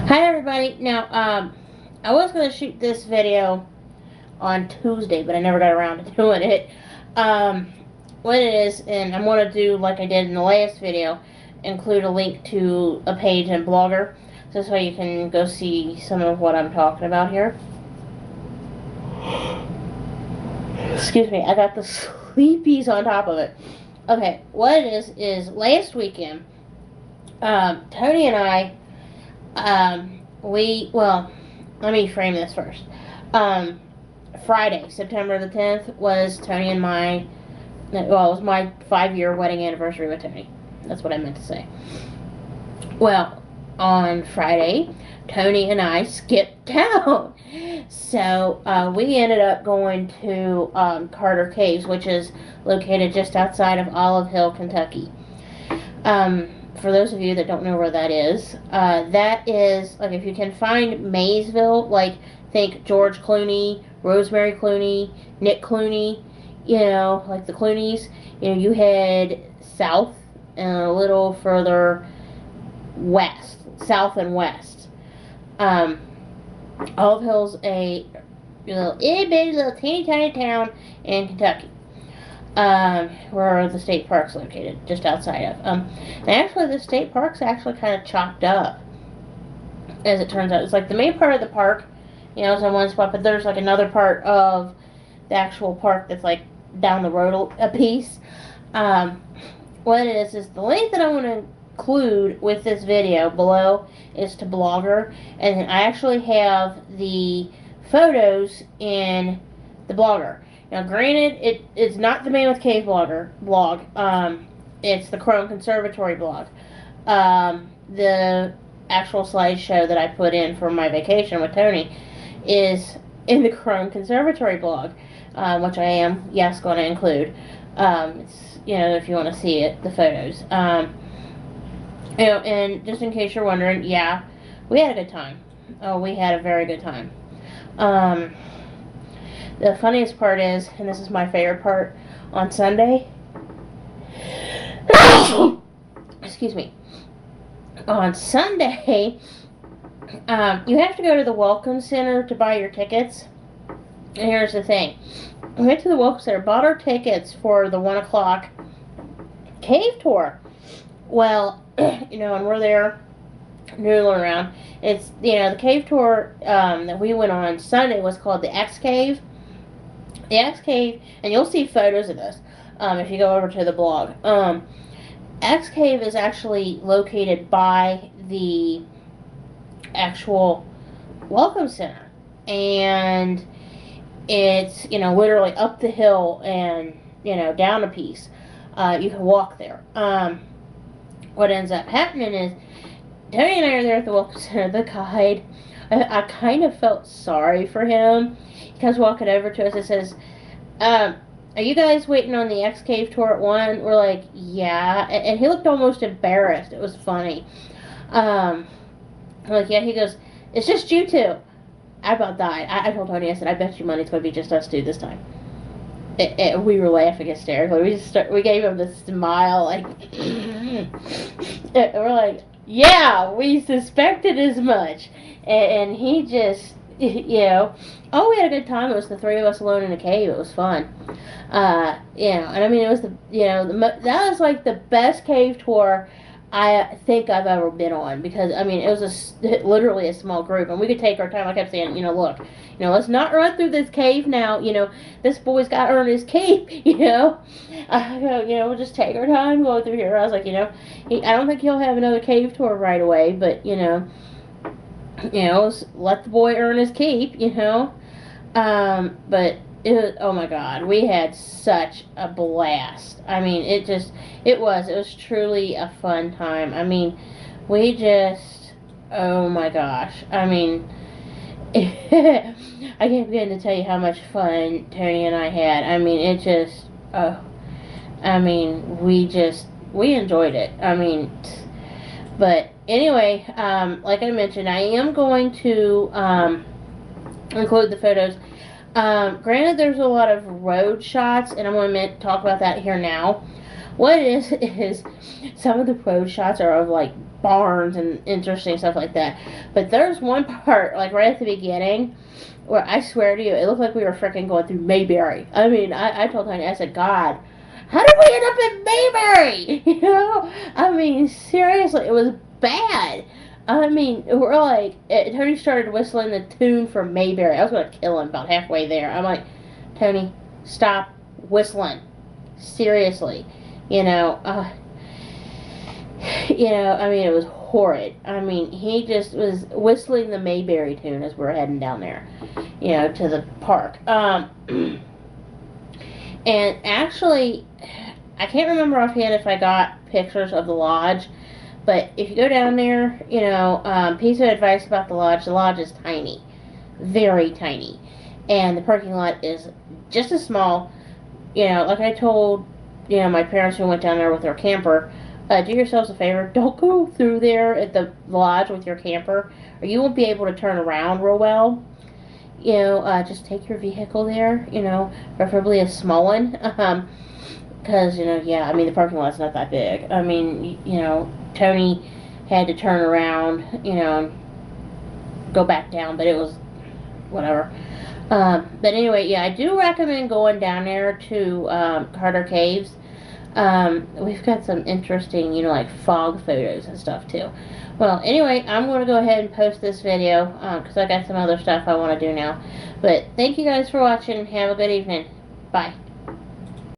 Hi everybody. Now, I was going to shoot this video on Tuesday, but I never got around to doing it. What it is, and I'm going to do like I did in the last video, include a link to a page in Blogger, so you can go see some of what I'm talking about here. Excuse me, I got the sleepies on top of it. Okay, what it is last weekend, Tony and I, let me frame this first. Friday, September the 10th, was Tony and it was my 5-year wedding anniversary with Tony. That's what I meant to say. Well, on Friday, Tony and I skipped town. So, we ended up going to Carter Caves, which is located just outside of Olive Hill, Kentucky. For those of you that don't know where that is like if you can find Maysville, like think George Clooney, Rosemary Clooney, Nick Clooney, like the Clooneys. You head south and a little further west, south and west. Olive Hill's a itty bitty little teeny tiny town in Kentucky. Where the state park's located, just outside of. And actually, the state park's actually kind of chopped up, as it turns out. It's like the main part of the park, is in one spot, but there's like another part of the actual park that's like down the road a piece. What it is the link that I want to include with this video below is to Blogger, and I actually have the photos in the Blogger. Now, granted, it's not the Man with Cave blog. It's the Crone Conservatory blog. The actual slideshow that I put in for my vacation with Tony is in the Crone Conservatory blog, which I am, yes, going to include. It's, if you want to see it, the photos. And just in case you're wondering, yeah, we had a good time. Oh, we had a very good time. The funniest part is, and this is my favorite part, on Sunday, excuse me, on Sunday, you have to go to the Welcome Center to buy your tickets. And here's the thing. We went to the Welcome Center, bought our tickets for the 1 o'clock cave tour. Well, and we're there noodling around. It's, the cave tour that we went on Sunday was called the X Cave. The X Cave, and you'll see photos of this if you go over to the blog. X Cave is actually located by the actual Welcome Center, and it's literally up the hill and down a piece. You can walk there. What ends up happening is Tony and I are there at the Welcome Center. The guide, I kind of felt sorry for him. He comes walking over to us and says, are you guys waiting on the X Cave tour at 1? We're like, yeah. And he looked almost embarrassed. It was funny. We're like, yeah. He goes, it's just you two. I about died. I told Tony, I said, I bet you money it's going to be just us two this time. We were laughing hysterically. We gave him the smile, like, we're like, yeah, we suspected as much. And he just, oh, we had a good time. It was the three of us alone in a cave. It was fun. And I mean, it was that was like the best cave tour I think I've ever been on, because I mean, it was literally a small group, and we could take our time. I kept saying, look, let's not run through this cave now. This boy's got to earn his keep. We'll just take our time going through here. I was like, I don't think he'll have another cave tour right away, but let the boy earn his keep. But it was, oh my God, we had such a blast. I mean, it was truly a fun time. I mean, oh my gosh. I mean, I can't begin to tell you how much fun Tony and I had. I mean, we enjoyed it. I mean, but anyway, like I mentioned, I am going to include the photos. Granted, there's a lot of road shots, and I'm going to talk about that here now. what it is some of the road shots are of like barns and interesting stuff like that. But there's one part, like right at the beginning, where I swear to you, it looked like we were freaking going through Mayberry. I mean, I told Tony, I said, God, how did we end up in Mayberry? You know? I mean, seriously, it was bad. I mean, we're like, Tony started whistling the tune from Mayberry. I was going to kill him about halfway there. I'm like, Tony, stop whistling. Seriously. You know, I mean, it was horrid. I mean, he just was whistling the Mayberry tune as we're heading down there, to the park. And actually, I can't remember offhand if I got pictures of the lodge, but if you go down there, piece of advice about the lodge is tiny, very tiny, and the parking lot is just as small. Like I told, my parents who went down there with their camper, do yourselves a favor, don't go through there at the lodge with your camper, or you won't be able to turn around real well. Just take your vehicle there, preferably a small one, because, I mean, the parking lot's not that big. I mean, Tony had to turn around, go back down, but it was whatever. But anyway, yeah, I do recommend going down there to Carter Caves. We've got some interesting, like fog photos and stuff too. Well, anyway, I'm going to go ahead and post this video because I got some other stuff I want to do now. But thank you guys for watching. Have a good evening. Bye.